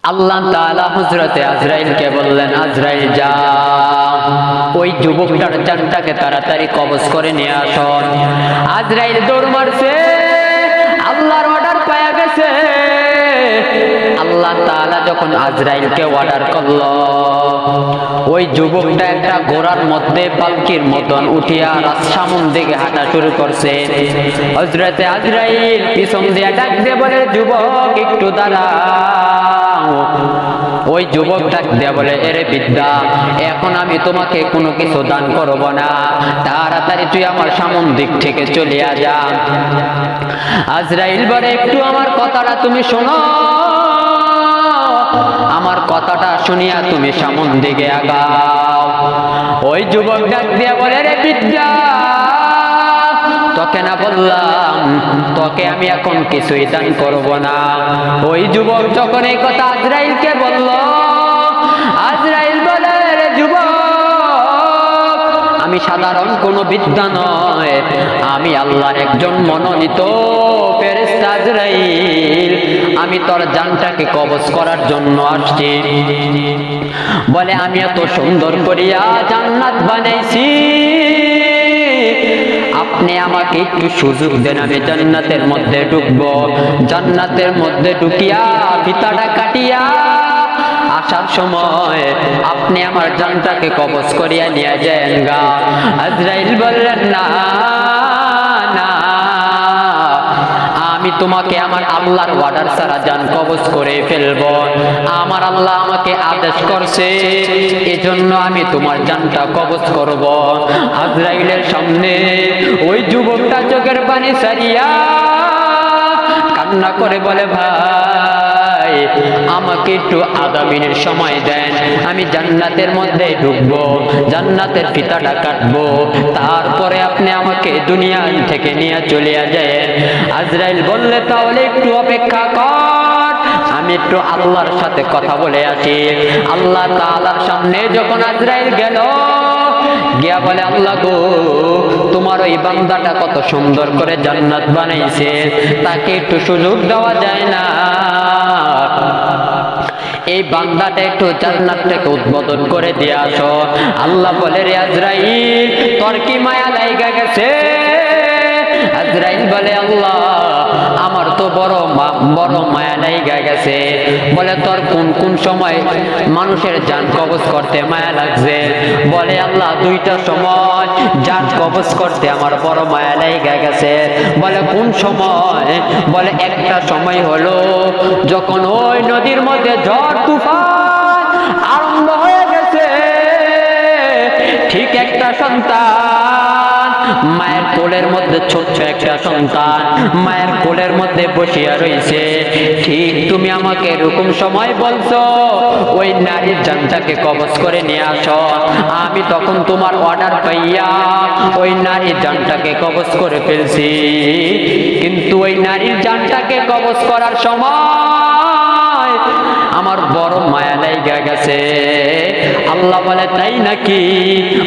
আল্লাহ তাআলা হযরতে আজরাইলকে বললেন, আজরাইল যাও, ওই যুবকটার জানটাকে তাড়াতাড়ি কবজ করে নিয়ে আসো। আজরাইল দৌড় মারছে, আল্লাহর অর্ডার পায়া গেছে। আল্লাহ তাআলা যখন আজরাইলকে অর্ডার করলো, ওই যুবকটা একটা ঘোড়ার মধ্যে পালকির মতন উঠিয়া সামন দিকে হাঁটা শুরু করছে। হযরতে আজরাইল পিছন দিয়ে ডাক দিয়ে বলে, যুবক একটু দাঁড়াও। ওই যুবক ডাক দিয়ে বলে, এরে বিদ্যা, এখন আমি তোমাকে কোনো কিছু দান করব না, তাড়াতাড়ি তুই আমার সামন দিক থেকে চলিয়া যা। আজরাইল বলে, একটু আমার কথাটা তুমি শোনো, আমার কথাটা শুনিয়া তুমি সামন দিকে আগাও। ওই যুবক ডাক দিয়ে বলে, রে বিদ্যা, তোকে না বললাম তোকে আমি এখন কিছুই দান করব না। ওই যুবক যখন এই কথা আজরাইলকে বলল, আজরাইল বলে, রে যুবক, আমি সাধারণ কোনো বিদ্যা নয়, আমি আল্লাহর একজন মনোনীত ফেরেশতা আজরাইল, আমি তোর জানটাকে কবজ করার জন্য আসছি। বলে, আমি এত সুন্দর করিয়া জান্নাত বানাইছি, আপনি আমাকে একটু সুযোগ দেন, আমি জান্নাতের মধ্যে ঢুকবো। জান্নাতের মধ্যে ঢুকিয়া ফিতাটা কাটিয়া আসার সময় আপনি আমার জানটাকে কবজ করিয়া নিয়ে যান গা। আজরাইল বললেন, না না, আমি তোমাকে আমার আল্লাহর অর্ডার ছাড়া জান কবজ করে ফেলবো। আমার আল্লাহ আমাকে আদেশ করছে, এজন্য আমি তোমার জানটা কবজ করব। আজরাইলের সামনে ওই যুবকটা চোখের পানি ছাড়িয়া কান্না করে বলে, ভাই, আমাকে একটু আধা মিনিট সময় দেন, আমি জান্নাতের মধ্যে ঢুকবো, জান্নাতের ফিতাটা কাটবো, তারপরে আপনি আমাকে দুনিয়া থেকে নিয়ে চলে যান। আজরাইল বললে, তাহলে একটু অপেক্ষা কর, আমি একটু আল্লাহর সাথে কথা বলে আসি। আল্লাহ তাআলার সামনে যখন আজরাইল গেল, গিয়া বলে, আল্লাহ গো, তোমার ওই বান্দাটা কত সুন্দর করে জান্নাত বানাইছে, তাকে একটু সুযোগ দেওয়া যায় না? এই বান্দাটা একটু জান্নাতটাকে উদ্বোধন করে দিয়ে আসো। আল্লাহ বলে, রে আজরাইল, তোর কি মায়া লাইগা গেছে? আজরাইল বলে, আল্লাহ, আমার তো বড় মায়া লাইগা গেছে। বলে, তোর কোন কোন সময় মানুষের জান কবজ করতে মায়া লাগছে? বলে, আল্লাহ, দুইটা সময় জান কবজ করতে আমার বড় মায়া লাইগা গেছে। বলে, কোন সময়? বলে, একটা সময় হলো যখন ওই নদীর মধ্যে ঝড় তুফান আরম্ভ হয়ে গেছে, ঠিক একটা সন্তান মায়ের কোলের মধ্যে, ছোট্ট একটা সন্তান মায়ের কোলের মধ্যে বসিয়া রয়েছে, ঠিক তুমি আমাকে এরকম সময় বলছো ওই নারীর জানটাকে কবজ করে নিয়ে আসো। আমি তখন তোমার অর্ডার পাইয়া ওই নারীর জানটাকে কবজ করে ফেলছি, কিন্তু ওই নারীর জানটাকে কবজ করার সময় আমার বড় মায়া লাইগা গেছে। আল্লাহ বলে, তাই নাকি?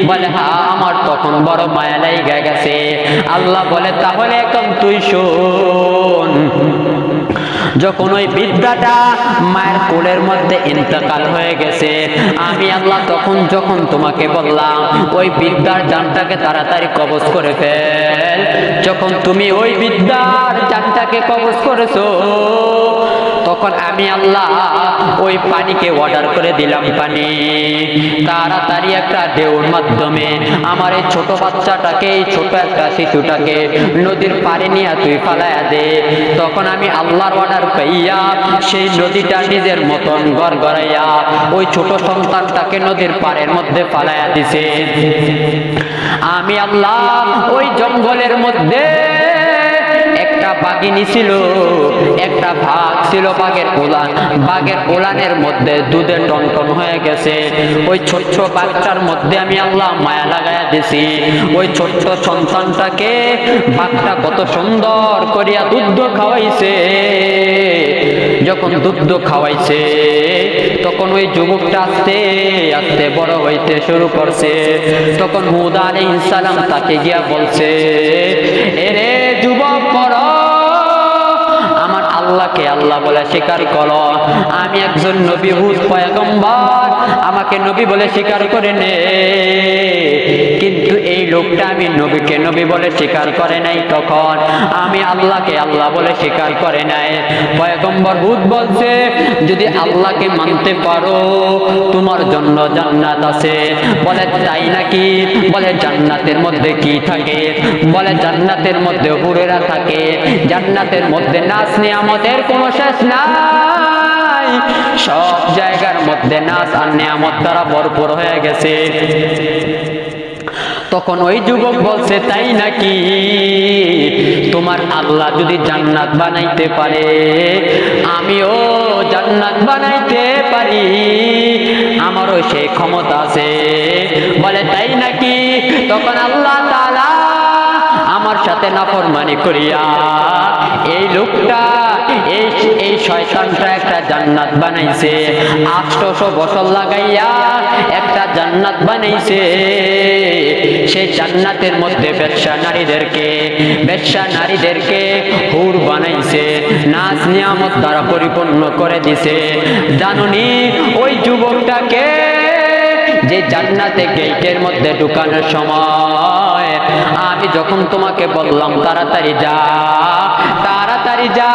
বলে, হ্যাঁ, আমার তখন বড় মায়া লাইগা গেছে। আল্লাহ বলে, তাহলে এখন তুই শোন। যখন ওই বিদ্যাটা মায়ের কোলের মধ্যে ইন্তেকাল হয়ে গেছে, আমি আল্লাহ তখন যখন তোমাকে বললাম ওই বিদ্যার জানটাকে তাড়াতাড়ি কবজ করে ফেল, যখন তুমি ওই বিদ্যার জানটাকে কবজ করেছো, তখন আমি আল্লাহ ওই পানিকে অর্ডার করে দিলাম, পানি তাড়াতাড়ি একটা ঢেউর মাধ্যমে আমার এই ছোট বাচ্চাটাকে, এই ছোট একটা শিশুটাকে নদীর পাড়ে নিয়ে তুই ফালাইয়া দে। তখন আমি আল্লাহর অর্ডার পাইয়া সেই নদীটা নিজের মতন গড়গড়াইয়া ওই ছোট সন্তানটাকে নদীর পাড়ের মধ্যে ফালাইয়া দিছে। আমি আল্লাহ ওই জঙ্গলের মধ্যে একটা বাঘিনী ছিল, একটা ভাগ ছিল, বাঘের ওলানের মধ্যে দুধে টনটন হয়ে গেছে। ওই ছোট্ট বাচ্চার মধ্যে আমি আল্লাহ মায়া লাগাইয়া দিছি। ওই ছোট্ট সন্তানটাকে বাঘটা কত সুন্দর করিয়া দুধ খাওয়াইছে। যখন দুধ খাওয়াইছে, তখন ওই যুবকটা আস্তে আস্তে বড় হইতে শুরু করছে। তখন হুদ আলাইহিস সালাম তাকে গিয়া বলছে, এরে যুবক, পড়, আমার আল্লাহকে আল্লাহ বলে স্বীকার করো, আমি একজন নবী হুদ পয়গম্বর, আমাকে নবী বলে স্বীকার করে নে। কিন্তু এই লোকটা আমি নবীকে নবী বলে স্বীকার করে নাই, তখন আমি আল্লাহকে আল্লাহ বলে স্বীকার করে নাই। পয়গম্বর হুদ বলছে, যদি আল্লাহকে মানতে পারো তোমার জন্য জান্নাত আছে। বলে তাই নাকি? বলে জান্নাতের মধ্যে কি থাকে? বলে জান্নাতের মধ্যে হুরেরা থাকে, জান্নাতের মধ্যে নাচ নিয়ামতের কোনো শেষ নাই, সব জায়গার মধ্যে নাচ আর নিয়ামত দ্বারা ভরপুর হয়ে গেছে। তখন ওই যুবক বলছে, তাই নাকি? তোমার আল্লাহ যদি জান্নাত বানাইতে পারে, আমিও জান্নাত বানাইতে পারি, আমারও সেই ক্ষমতা আছে। বলে তাই নাকি? তখন আল্লাহ তাআলা আমার সাথে নাফরমানি করিয়া এই লোকটা এই শয়তানটা একটা জান্নাত বানাইছে, 800 বছর লাগাইয়া একটা জান্নাত বানাইছে। সেই জান্নাতের মধ্যে বেশ্যা নারীদেরকে হুর বানাইছে, নাচ নিয়ামত দ্বারা পরিপূর্ণ করে দিছে। জানুনি ওই যুবকটাকে যে জান্নাতে গেটের মধ্যে ঢুকানোর সময় আমি যখন তোমাকে বললাম তাড়াতাড়ি যা,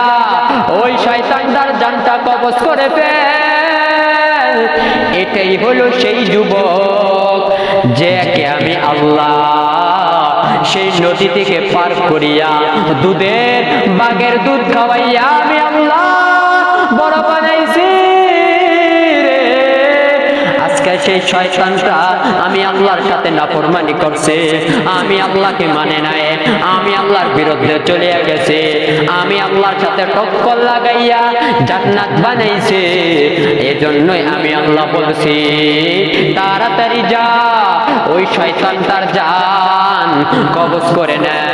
ওই শয়তানটার জানটা কবজ করে ফেল। এটাই হলো সেই যুবক যাকে আমি আল্লাহ সেই নদী থেকে পার করিয়া দুধের বাগের দুধ খাওয়াইয়া আমি আল্লাহ বড় বানাইছি। সেই শয়তানটা আমি আল্লাহর সাথে নাফরমানি করছে, আমি আল্লাহকে মানে নাই, আমি আল্লাহর বিরুদ্ধে চলে গেছে, আমি আল্লাহর সাথে টক্কর লাগাইয়া জান্নাত বানাইছে। এজন্যই আমি আল্লাহ বলছি তাড়াতাড়ি যা, ওই শয়তানটার জান কবজ করে নেয়।